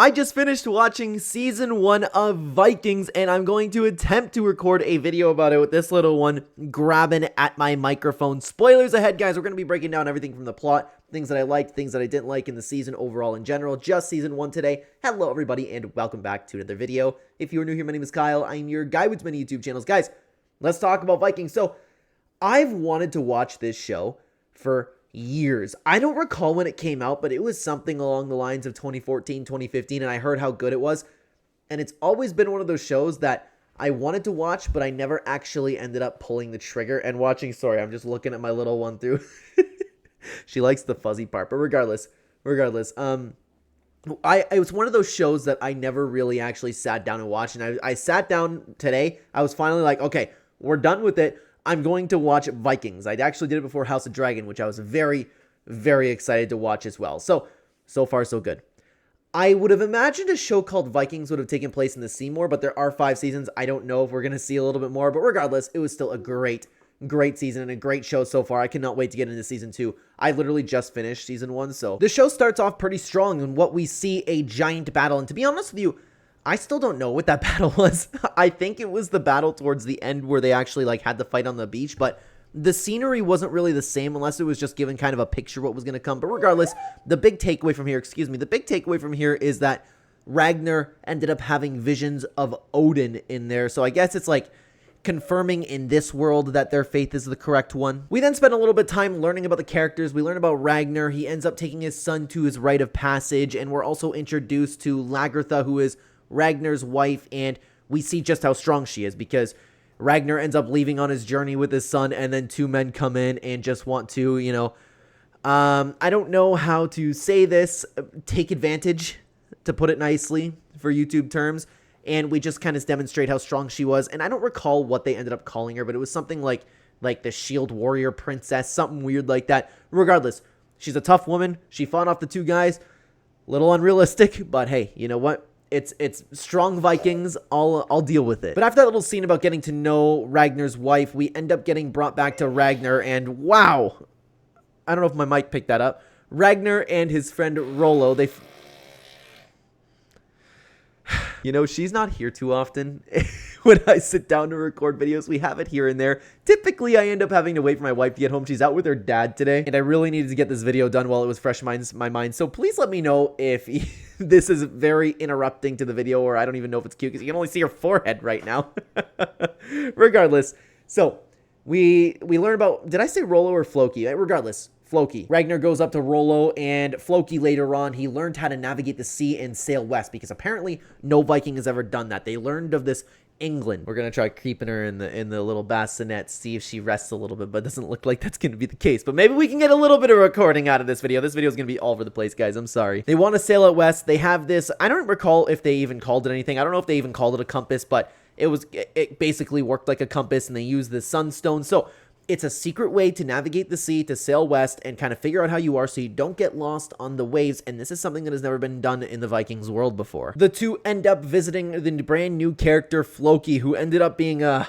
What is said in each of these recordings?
I just finished watching season 1 of Vikings, and I'm going to attempt to record a video about it with this little one grabbing at my microphone. Spoilers ahead, guys. We're going to be breaking down everything from the plot, things that I liked, things that I didn't like in the season overall in general. Just season 1 today. Hello, everybody, and welcome back to another video. If you are new here, my name is Kyle. I'm your guy with many YouTube channels. Guys, let's talk about Vikings. So, I've wanted to watch this show for years. I don't recall when it came out, but it was something along the lines of 2014, 2015, and I heard how good it was. And it's always been one of those shows that I wanted to watch, but I never actually ended up pulling the trigger and watching. Sorry, I'm just looking at my little one through. She likes the fuzzy part, but regardless, it was one of those shows that I never really actually sat down and watched. And I sat down today. I was finally like, okay, we're done with it. I'm going to watch Vikings. I actually did it before House of Dragon, which I was very, very excited to watch as well. So far, so good. I would have imagined a show called Vikings would have taken place in the Seymour, but there are 5 seasons. I don't know if we're going to see a little bit more, but regardless, it was still a great season and a great show so far. I cannot wait to get into season 2. I literally just finished season 1, so the show starts off pretty strong in what we see a giant battle. And to be honest with you, I still don't know what that battle was. I think it was the battle towards the end where they actually had the fight on the beach, but the scenery wasn't really the same unless it was just given kind of a picture of what was going to come. But regardless, the big takeaway from here is that Ragnar ended up having visions of Odin in there. So I guess it's like confirming in this world that their faith is the correct one. We then spend a little bit of time learning about the characters. We learn about Ragnar. He ends up taking his son to his rite of passage, and we're also introduced to Lagertha, who is Ragnar's wife, and we see just how strong she is because Ragnar ends up leaving on his journey with his son, and then 2 men come in and just want to, I don't know how to say this, take advantage, to put it nicely, for YouTube terms, and we just kind of demonstrate how strong she was. And I don't recall what they ended up calling her, but it was something like the Shield Warrior Princess, something weird like that. Regardless, she's a tough woman. She fought off the 2 guys. Little unrealistic, but hey, you know what? It's strong Vikings. I'll deal with it. But after that little scene about getting to know Ragnar's wife, we end up getting brought back to Ragnar, and wow, I don't know if my mic picked that up. Ragnar and his friend Rollo, she's not here too often. When I sit down to record videos, we have it here and there. Typically, I end up having to wait for my wife to get home. She's out with her dad today, and I really needed to get this video done while it was fresh in my mind. So please let me know if this is very interrupting to the video, or I don't even know if it's cute because you can only see her forehead right now. Regardless, so we learn about, did I say Rollo or Floki? Regardless, Floki. Ragnar goes up to Rollo, and Floki later on, he learned how to navigate the sea and sail west because apparently no Viking has ever done that. They learned of this England. We're gonna try creeping her in the little bassinet, see if she rests a little bit, but it doesn't look like that's gonna be the case. But maybe we can get a little bit of recording out of this video. This video is gonna be all over the place, guys. I'm sorry. They want to sail out west. They have this, I don't recall if they even called it anything. I don't know if they even called it a compass, but it basically worked like a compass, and they used the sunstone. So it's a secret way to navigate the sea, to sail west, and kind of figure out how you are so you don't get lost on the waves, and this is something that has never been done in the Vikings world before. The 2 end up visiting the brand new character, Floki, who ended up being a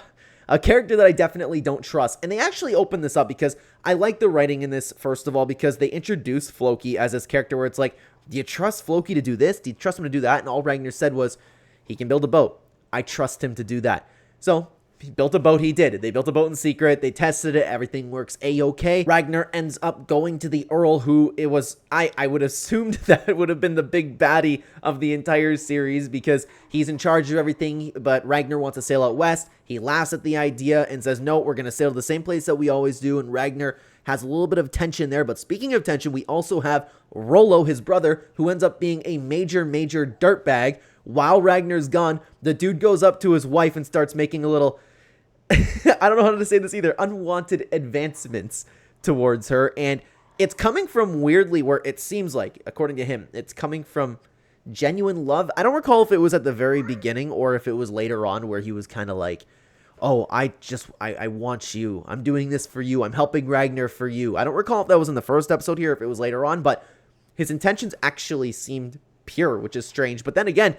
character that I definitely don't trust. And they actually open this up because I like the writing in this, first of all, because they introduce Floki as this character where it's like, do you trust Floki to do this? Do you trust him to do that? And all Ragnar said was, he can build a boat. I trust him to do that. So he built a boat, he did. They built a boat in secret, they tested it, everything works a-okay. Ragnar ends up going to the Earl, who it was, I would assumed that would have been the big baddie of the entire series because he's in charge of everything, but Ragnar wants to sail out west. He laughs at the idea and says, no, we're going to sail to the same place that we always do, and Ragnar has a little bit of tension there. But speaking of tension, we also have Rollo, his brother, who ends up being a major dirtbag. While Ragnar's gone, the dude goes up to his wife and starts making a little, I don't know how to say this either, unwanted advancements towards her. And it's coming from weirdly where it seems like, according to him, it's coming from genuine love. I don't recall if it was at the very beginning or if it was later on where he was kind of like, oh, I want you. I'm doing this for you. I'm helping Ragnar for you. I don't recall if that was in the first episode here, if it was later on, but his intentions actually seemed pure, which is strange. But then again,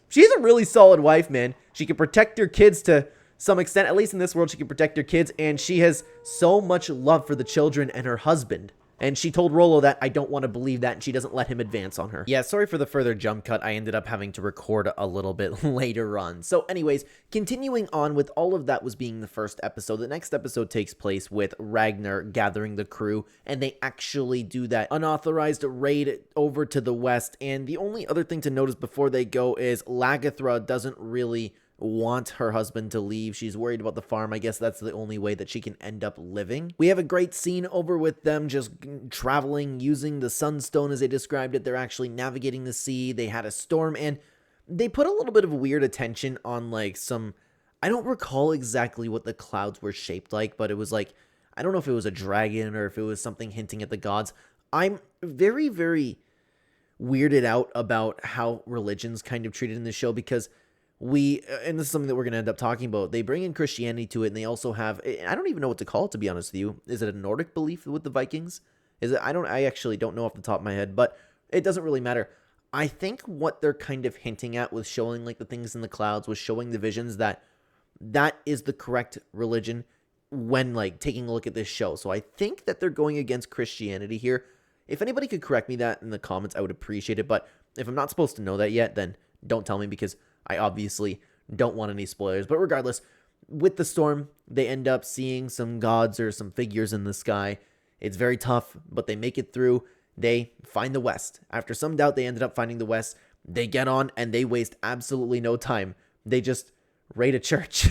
she's a really solid wife, man. She can protect her kids to some extent. At least in this world, she can protect her kids, and she has so much love for the children and her husband. And she told Rollo that I don't want to believe that, and she doesn't let him advance on her. Yeah, sorry for the further jump cut. I ended up having to record a little bit later on. So anyways, continuing on with all of that was being the first episode. The next episode takes place with Ragnar gathering the crew, and they actually do that unauthorized raid over to the west. And the only other thing to notice before they go is Lagerthra doesn't really want her husband to leave. She's worried about the farm. I guess that's the only way that she can end up living. We have a great scene over with them just traveling using the sunstone as they described it. They're actually navigating the sea. They had a storm, and they put a little bit of weird attention on like some, I don't recall exactly what the clouds were shaped like, but it was like, I don't know if it was a dragon or if it was something hinting at the gods. I'm very, very weirded out about how religion's kind of treated in this show, because and this is something that we're going to end up talking about, they bring in Christianity to it, and they also have, I don't even know what to call it, to be honest with you. Is it a Nordic belief with the Vikings? Is it? I actually don't know off the top of my head, but it doesn't really matter. I think what they're kind of hinting at with showing like the things in the clouds, was showing the visions, that is the correct religion when like taking a look at this show. So I think that they're going against Christianity here. If anybody could correct me that in the comments, I would appreciate it. But if I'm not supposed to know that yet, then don't tell me, because I obviously don't want any spoilers. But regardless, with the storm, they end up seeing some gods or some figures in the sky. It's very tough, but they make it through. They find the west. After some doubt, they ended up finding the west. They get on, and they waste absolutely no time. They just raid a church.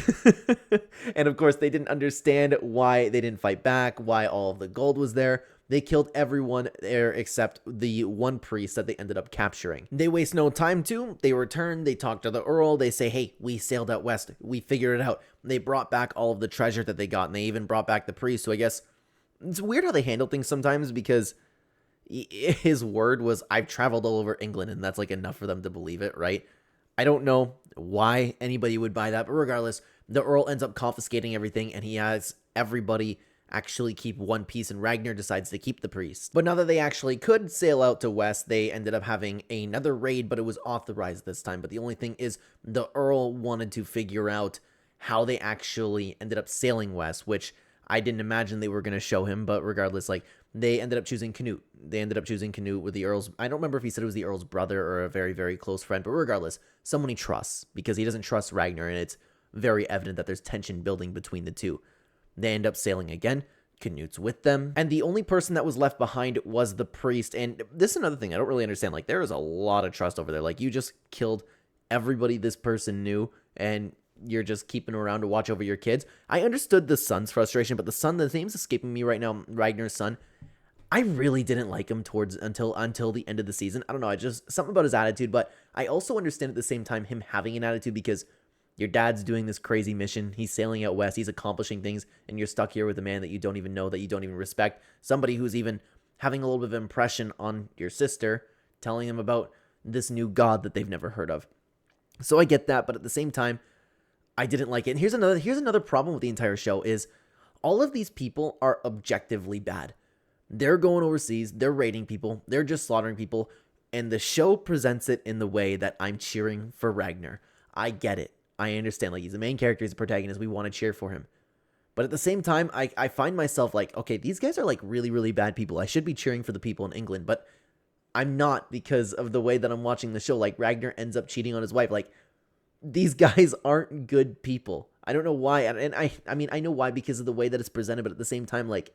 And of course, they didn't understand why they didn't fight back, why all of the gold was there. They killed everyone there except the one priest that they ended up capturing. They waste no time too. They return, they talk to the Earl, they say, hey, we sailed out west, we figured it out. They brought back all of the treasure that they got, and they even brought back the priest. So I guess it's weird how they handle things sometimes, because his word was, I've traveled all over England, and that's like enough for them to believe it, right? I don't know why anybody would buy that, but regardless, the Earl ends up confiscating everything, and he has everybody actually keep one piece, and Ragnar decides to keep the priest. But now that they actually could sail out to west, they ended up having another raid, but it was authorized this time. But the only thing is, the Earl wanted to figure out how they actually ended up sailing west, which I didn't imagine they were going to show him. But regardless, like, they ended up choosing Canute. They ended up choosing Canute with the Earl's, I don't remember if he said it was the Earl's brother or a very, very close friend, but regardless, someone he trusts, because he doesn't trust Ragnar, and it's very evident that there's tension building between the two. They end up sailing again. Canute's with them. And the only person that was left behind was the priest. And this is another thing I don't really understand. Like, there is a lot of trust over there. Like, you just killed everybody this person knew, and you're just keeping around to watch over your kids. I understood the son's frustration, but the name's escaping me right now, Ragnar's son. I really didn't like him until the end of the season. I don't know. I just, something about his attitude, but I also understand at the same time him having an attitude, because your dad's doing this crazy mission. He's sailing out west. He's accomplishing things. And you're stuck here with a man that you don't even know, that you don't even respect. Somebody who's even having a little bit of impression on your sister, telling him about this new god that they've never heard of. So I get that. But at the same time, I didn't like it. And here's another problem with the entire show is all of these people are objectively bad. They're going overseas. They're raiding people. They're just slaughtering people. And the show presents it in the way that I'm cheering for Ragnar. I get it. I understand, like, he's the main character, he's the protagonist, we want to cheer for him. But at the same time, I find myself like, okay, these guys are like really, really bad people. I should be cheering for the people in England, but I'm not, because of the way that I'm watching the show. Like, Ragnar ends up cheating on his wife. Like, these guys aren't good people. I don't know why, and I mean, I know why, because of the way that it's presented, but at the same time, like,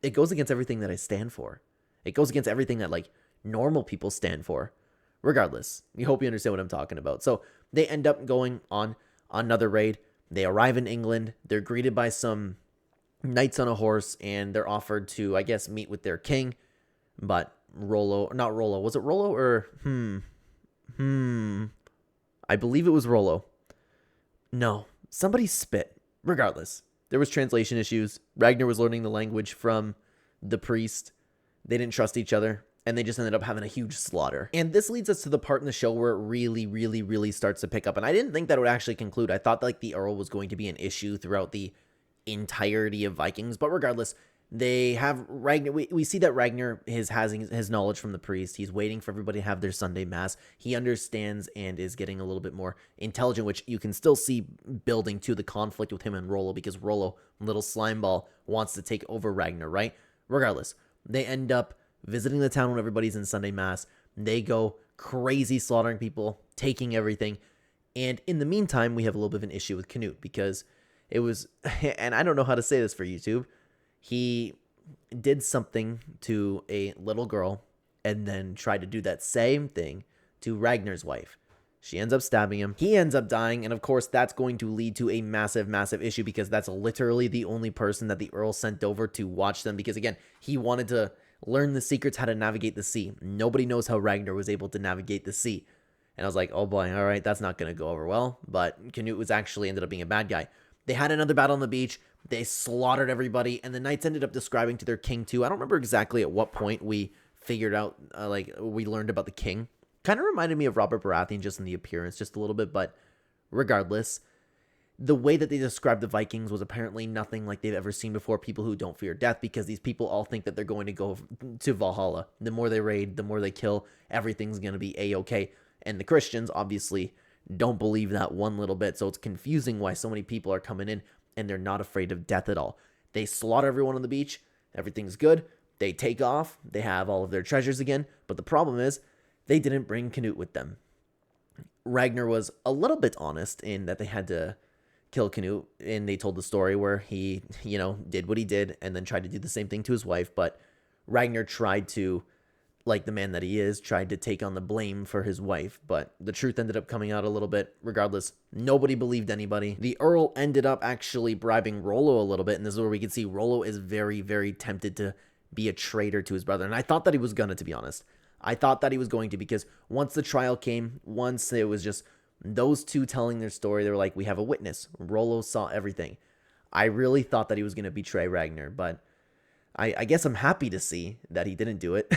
it goes against everything that I stand for. It goes against everything that, like, normal people stand for. Regardless, I hope you understand what I'm talking about. So they end up going on another raid. They arrive in England. They're greeted by some knights on a horse, and they're offered to, I guess, meet with their king. But not Rollo. Was it Rollo or I believe it was Rollo. No, somebody spit. Regardless, there was translation issues. Ragnar was learning the language from the priest. They didn't trust each other, and they just ended up having a huge slaughter. And this leads us to the part in the show where it really, really, really starts to pick up. And I didn't think that it would actually conclude. I thought like the Earl was going to be an issue throughout the entirety of Vikings. But regardless, they have Ragnar. We see that Ragnar has his knowledge from the priest. He's waiting for everybody to have their Sunday mass. He understands and is getting a little bit more intelligent, which you can still see building to the conflict with him and Rollo, because Rollo, little slimeball, wants to take over Ragnar, right? Regardless, They end up visiting the town when everybody's in Sunday Mass. They go crazy slaughtering people, taking everything. And in the meantime, we have a little bit of an issue with Canute because it was, and I don't know how to say this for YouTube, he did something to a little girl and then tried to do that same thing to Ragnar's wife. She ends up stabbing him. He ends up dying. And of course, that's going to lead to a massive, massive issue because that's literally the only person that the Earl sent over to watch them. Because again, he wanted to learn the secrets how to navigate the sea. Nobody knows how Ragnar was able to navigate the sea. And I was like, oh boy, all right, that's not going to go over well. But Canute was actually ended up being a bad guy. They had another battle on the beach. They slaughtered everybody. And the knights ended up describing to their king too. I don't remember exactly at what point we figured out, we learned about the king. Kind of reminded me of Robert Baratheon just in the appearance, just a little bit. But regardless, the way that they described the Vikings was apparently nothing like they've ever seen before. People who don't fear death, because these people all think that they're going to go to Valhalla. The more they raid, the more they kill, everything's going to be A-okay. And the Christians obviously don't believe that one little bit. So it's confusing why so many people are coming in and they're not afraid of death at all. They slaughter everyone on the beach. Everything's good. They take off. They have all of their treasures again. But the problem is they didn't bring Canute with them. Ragnar was a little bit honest in that they had to kill Canute, and they told the story where he, did what he did and then tried to do the same thing to his wife. But Ragnar tried to, like the man that he is, tried to take on the blame for his wife. But the truth ended up coming out a little bit. Regardless, nobody believed anybody. The Earl ended up actually bribing Rollo a little bit, and this is where we can see Rollo is very, very tempted to be a traitor to his brother. And I thought that he was gonna, to be honest. I thought that he was going to, because once the trial came, once it was just those two telling their story, they were like, we have a witness. Rollo saw everything. I really thought that he was going to betray Ragnar, but I guess I'm happy to see that he didn't do it.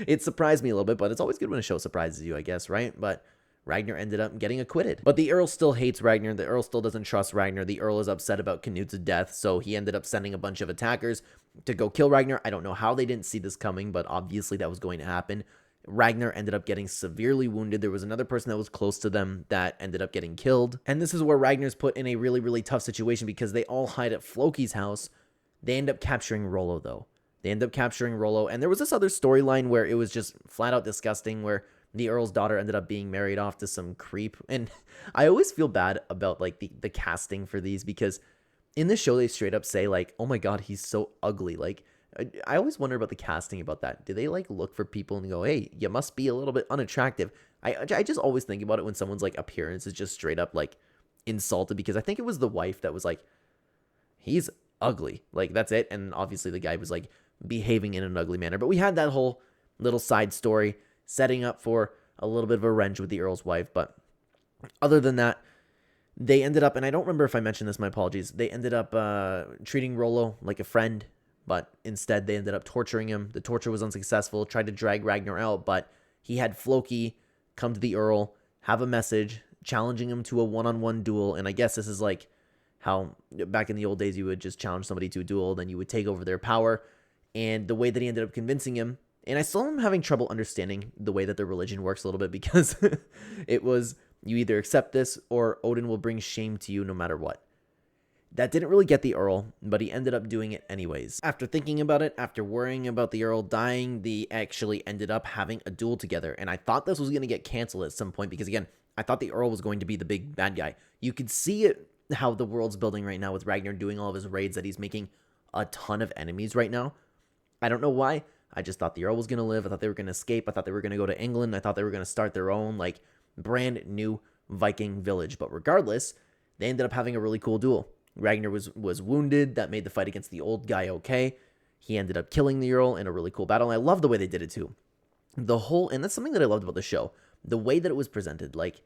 It surprised me a little bit, but it's always good when a show surprises you, I guess, right? But Ragnar ended up getting acquitted. But the Earl still hates Ragnar. The Earl still doesn't trust Ragnar. The Earl is upset about Canute's death, so he ended up sending a bunch of attackers to go kill Ragnar. I don't know how they didn't see this coming, but obviously that was going to happen. Ragnar ended up getting severely wounded. There was another person that was close to them that ended up getting killed. And this is where Ragnar's put in a really, really tough situation because they all hide at Floki's house. They end up capturing Rollo, though. They end up capturing Rollo. And there was this other storyline where it was just flat out disgusting, where the Earl's daughter ended up being married off to some creep. And I always feel bad about like the casting for these, because in the show they straight up say like, oh my god, he's so ugly. Like, I always wonder about the casting about that. Do they like look for people and go, hey, you must be a little bit unattractive? I just always think about it when someone's like appearance is just straight up like insulted, because I think it was the wife that was like, he's ugly. Like, that's it. And obviously the guy was like behaving in an ugly manner. But we had that whole little side story setting up for a little bit of a wrench with the Earl's wife. But other than that, they ended up, and I don't remember if I mentioned this, my apologies, they ended up treating Rollo like a friend, but instead they ended up torturing him. The torture was unsuccessful, tried to drag Ragnar out, but he had Floki come to the Earl, have a message, challenging him to a one-on-one duel. And I guess this is like how back in the old days you would just challenge somebody to a duel, then you would take over their power. And the way that he ended up convincing him, and I still am having trouble understanding the way that the religion works a little bit, because it was, you either accept this or Odin will bring shame to you no matter what. That didn't really get the Earl, but he ended up doing it anyways. After thinking about it, after worrying about the Earl dying, they actually ended up having a duel together. And I thought this was going to get canceled at some point, because again, I thought the Earl was going to be the big bad guy. You could see it, how the world's building right now with Ragnar doing all of his raids, that he's making a ton of enemies right now. I don't know why. I just thought the Earl was going to live. I thought they were going to escape. I thought they were going to go to England. I thought they were going to start their own, like, brand new Viking village. But regardless, they ended up having a really cool duel. Ragnar was wounded. That made the fight against the old guy okay. He ended up killing the Earl in a really cool battle. And I love the way they did it too. And that's something that I loved about the show. The way that it was presented. Like,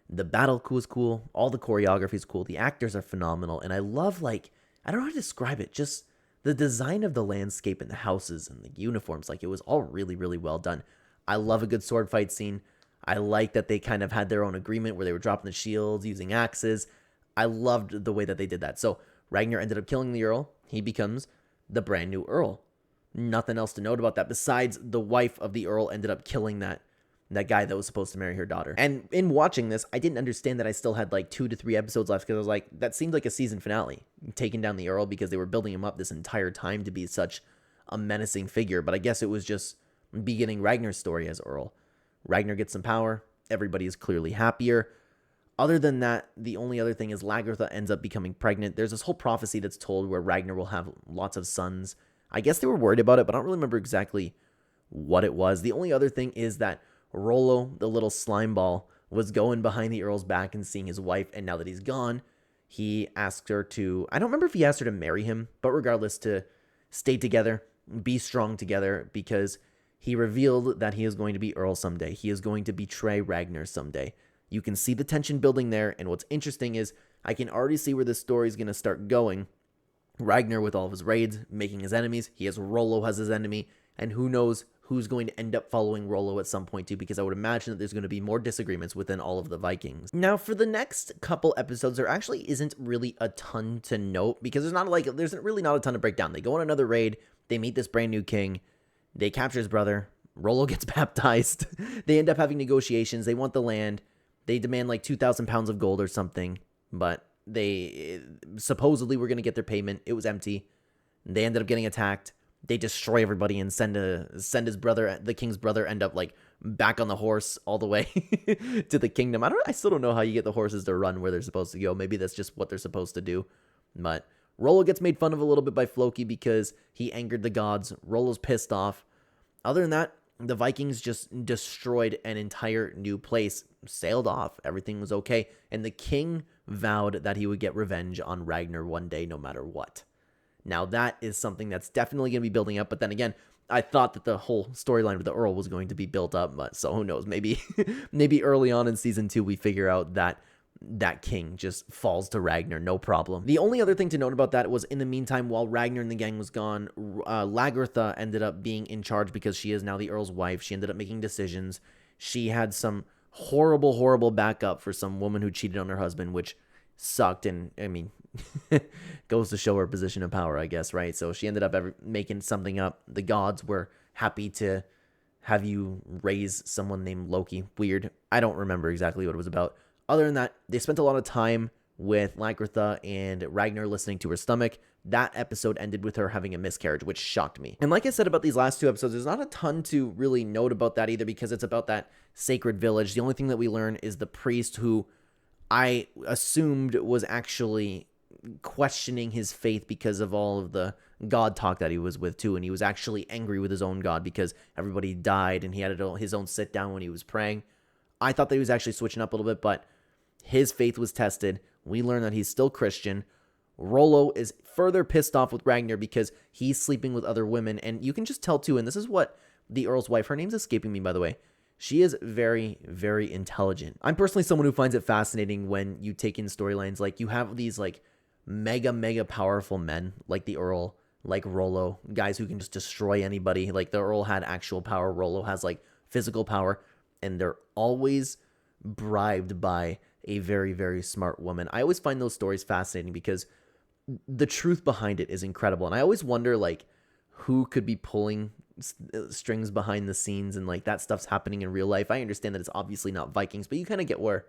the battle was cool. All the choreography is cool. The actors are phenomenal. And I love, like, I don't know how to describe it. Just the design of the landscape and the houses and the uniforms. Like, it was all really, really well done. I love a good sword fight scene. I like that they kind of had their own agreement where they were dropping the shields, using axes. I loved the way that they did that. So Ragnar ended up killing the Earl. He becomes the brand new Earl. Nothing else to note about that besides the wife of the Earl ended up killing that guy that was supposed to marry her daughter. And in watching this, I didn't understand that I still had like 2 to 3 episodes left, because I was like, that seemed like a season finale, taking down the Earl, because they were building him up this entire time to be such a menacing figure, but I guess it was just beginning Ragnar's story as Earl. Ragnar gets some power. Everybody is clearly happier. Other than that, the only other thing is Lagertha ends up becoming pregnant. There's this whole prophecy that's told where Ragnar will have lots of sons. I guess they were worried about it, but I don't really remember exactly what it was. The only other thing is that Rollo, the little slime ball, was going behind the Earl's back and seeing his wife, and now that he's gone, he asked her to, I don't remember if he asked her to marry him, but regardless, to stay together, be strong together, because he revealed that he is going to be Earl someday. He is going to betray Ragnar someday. You can see the tension building there, and what's interesting is I can already see where this story is going to start going. Ragnar with all of his raids, making his enemies. He has Rollo as his enemy, and who knows who's going to end up following Rollo at some point too, because I would imagine that there's going to be more disagreements within all of the Vikings. Now, for the next couple episodes, there actually isn't really a ton to note, because there's really not a ton to break down. They go on another raid, they meet this brand new king, they capture his brother, Rollo gets baptized, they end up having negotiations, they want the land, they demand like 2,000 pounds of gold or something, but they supposedly were going to get their payment. It was empty. They ended up getting attacked. They destroy everybody and send his brother, the king's brother, end up like back on the horse all the way to the kingdom. I still don't know how you get the horses to run where they're supposed to go. Maybe that's just what they're supposed to do. But Rollo gets made fun of a little bit by Floki because he angered the gods. Rollo's pissed off. Other than that, the Vikings just destroyed an entire new place, sailed off. Everything was okay. And the king vowed that he would get revenge on Ragnar one day, no matter what. Now, that is something that's definitely going to be building up. But then again, I thought that the whole storyline with the Earl was going to be built up. But so who knows? Maybe maybe early on in season 2, we figure out that that king just falls to Ragnar, no problem. The only other thing to note about that was, in the meantime, while Ragnar and the gang was gone, Lagertha ended up being in charge because she is now the Earl's wife. She ended up making decisions. She had some horrible backup for some woman who cheated on her husband, which sucked. And I mean, goes to show her position of power, I guess, right? So she ended up making something up. The gods were happy to have you raise someone named Loki. Weird. I don't remember exactly what it was about. Other than that, they spent a lot of time with Lagertha and Ragnar listening to her stomach. That episode ended with her having a miscarriage, which shocked me. And like I said about these last 2 episodes, there's not a ton to really note about that either, because it's about that sacred village. The only thing that we learn is the priest, who I assumed was actually questioning his faith because of all of the god talk that he was with too, and he was actually angry with his own god because everybody died and he had his own sit down when he was praying. I thought that he was actually switching up a little bit, but his faith was tested. We learned that he's still Christian. Rollo is further pissed off with Ragnar because he's sleeping with other women, and you can just tell too, and this is what the Earl's wife, her name's escaping me by the way, she is very intelligent. I'm personally someone who finds it fascinating when you take in storylines like you have these like mega powerful men like the Earl, like Rollo, guys who can just destroy anybody. Like the Earl had actual power, Rollo has like physical power, and they're always bribed by a very smart woman. I always find those stories fascinating because the truth behind it is incredible, and I always wonder like who could be pulling strings behind the scenes, and like that stuff's happening in real life. I understand that it's obviously not Vikings, but you kind of get where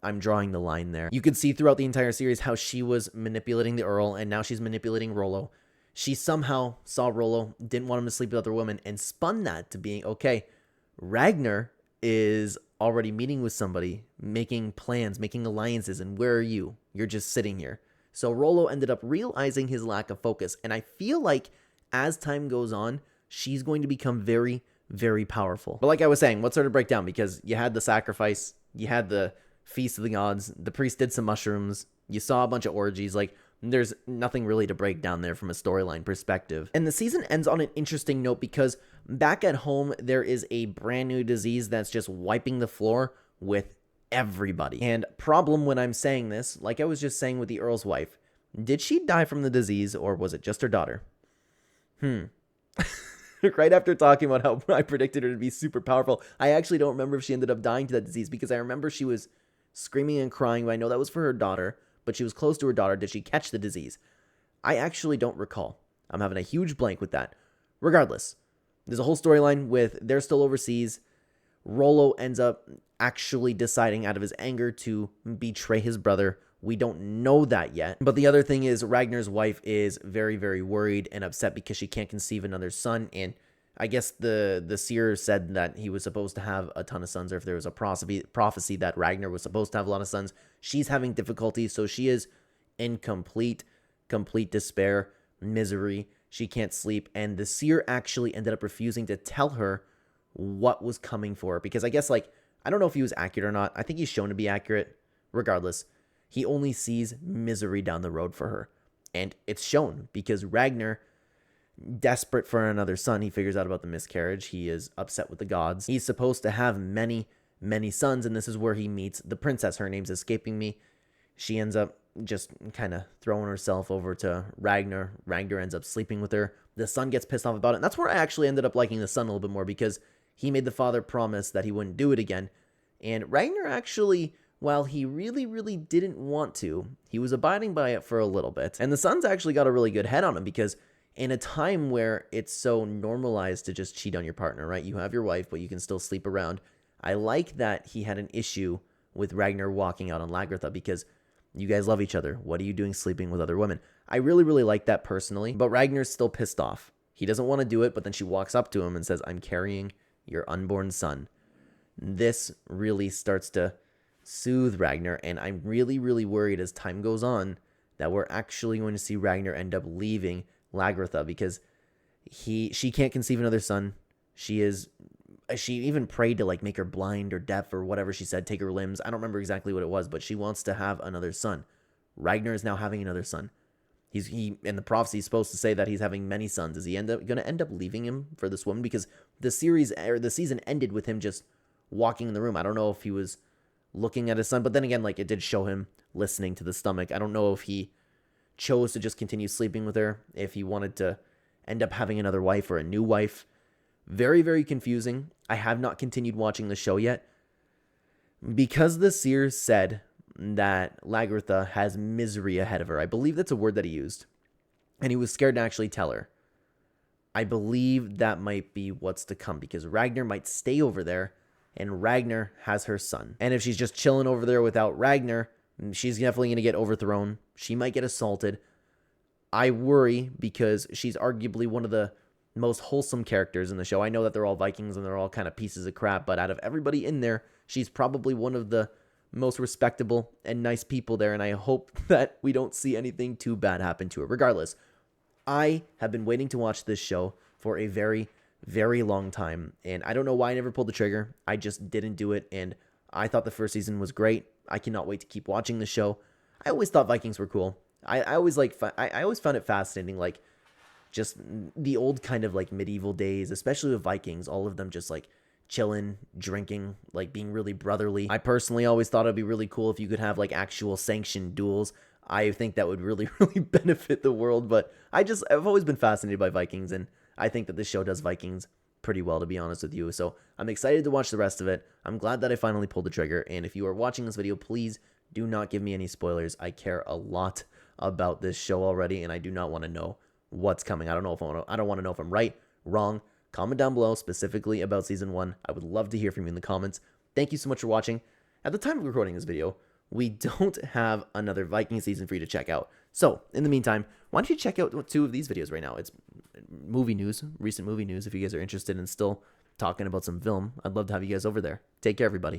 I'm drawing the line there. You could see throughout the entire series how she was manipulating the Earl, and now she's manipulating Rollo. She somehow saw Rollo, didn't want him to sleep with other women, and spun that to being, okay, Ragnar is already meeting with somebody, making plans, making alliances, and where are you? You're just sitting here. So Rollo ended up realizing his lack of focus, and I feel like as time goes on, she's going to become very powerful. But like I was saying, let's sort of break down, because you had the sacrifice, you had the Feast of the Gods, the priest did some mushrooms, you saw a bunch of orgies, like there's nothing really to break down there from a storyline perspective. And the season ends on an interesting note, because back at home, there is a brand new disease that's just wiping the floor with everybody. And problem when I'm saying this, like I was just saying with the Earl's wife, did she die from the disease, or was it just her daughter? Right after talking about how I predicted her to be super powerful, I actually don't remember if she ended up dying to that disease, because I remember she was screaming and crying, but I know that was for her daughter, but she was close to her daughter. Did she catch the disease? I actually don't recall. I'm having a huge blank with that. Regardless, there's a whole storyline with they're still overseas. Rollo ends up actually deciding out of his anger to betray his brother We don't know that yet. But the other thing is Ragnar's wife is very, very worried and upset because she can't conceive another son. And I guess the seer said that he was supposed to have a ton of sons, or if there was a prophecy that Ragnar was supposed to have a lot of sons. She's having difficulty, so she is in complete despair, misery. She can't sleep, and the seer actually ended up refusing to tell her what was coming for her, because I guess, like, I don't know if he was accurate or not. I think he's shown to be accurate. Regardless, he only sees misery down the road for her, and it's shown because Ragnar, desperate for another son, he figures out about the miscarriage. He is upset with the gods. He's supposed to have many sons, and this is where he meets the princess. Her name's escaping me. She ends up just kind of throwing herself over to Ragnar. Ragnar ends up sleeping with her. The son gets pissed off about it, and that's where I actually ended up liking the son a little bit more, because he made the father promise that he wouldn't do it again. And Ragnar actually, while he really didn't want to, he was abiding by it for a little bit. And the son's actually got a really good head on him, because in a time where it's so normalized to just cheat on your partner, right? You have your wife, but you can still sleep around. I like that he had an issue with Ragnar walking out on Lagertha, because you guys love each other. What are you doing sleeping with other women? I really like that personally, but Ragnar's still pissed off. He doesn't want to do it, but then she walks up to him and says, "I'm carrying your unborn son." This really starts to soothe Ragnar, and I'm really worried as time goes on that we're actually going to see Ragnar end up leaving Lagertha, because she can't conceive another son. She even prayed to, like, make her blind or deaf or whatever she said, take her limbs. I don't remember exactly what it was, but she wants to have another son. Ragnar is now having another son. He in the prophecy is supposed to say that he's having many sons. Is he going to end up leaving him for this woman? Because the season ended with him just walking in the room. I don't know if he was looking at his son, but then again, like, it did show him listening to the stomach. I don't know if he chose to just continue sleeping with her, if he wanted to end up having another wife or a new wife. Very confusing. I have not continued watching the show yet, because the seer said that Lagertha has misery ahead of her. I believe that's a word that he used, and he was scared to actually tell her. I believe that might be what's to come, because Ragnar might stay over there, and Ragnar has her son. And if she's just chilling over there without Ragnar, she's definitely going to get overthrown. She might get assaulted. I worry, because she's arguably one of the most wholesome characters in the show. I know that they're all Vikings and they're all kind of pieces of crap, but out of everybody in there, she's probably one of the most respectable and nice people there, and I hope that we don't see anything too bad happen to her. Regardless, I have been waiting to watch this show for a very long time, and I don't know why I never pulled the trigger. I just didn't do it, and I thought the first season was great. I cannot wait to keep watching the show. I always thought Vikings were cool. I always found it fascinating, like, just the old kind of, like, medieval days, especially with Vikings, all of them just, like, chilling, drinking, like, being really brotherly. I personally always thought it'd be really cool if you could have, like, actual sanctioned duels. I think that would really benefit the world, but I've always been fascinated by Vikings, and I think that this show does Vikings pretty well, to be honest with you. So I'm excited to watch the rest of it. I'm glad that I finally pulled the trigger, and if you are watching this video, please do not give me any spoilers. I care a lot about this show already, and I do not want to know what's coming. I don't want to know if I'm right, wrong. Comment down below specifically about season 1. I would love to hear from you in the comments. Thank you so much for watching. At the time of recording this video, we don't have another Viking season for you to check out. So, in the meantime, why don't you check out 2 of these videos right now? It's movie news, recent movie news, if you guys are interested in still talking about some film. I'd love to have you guys over there. Take care, everybody.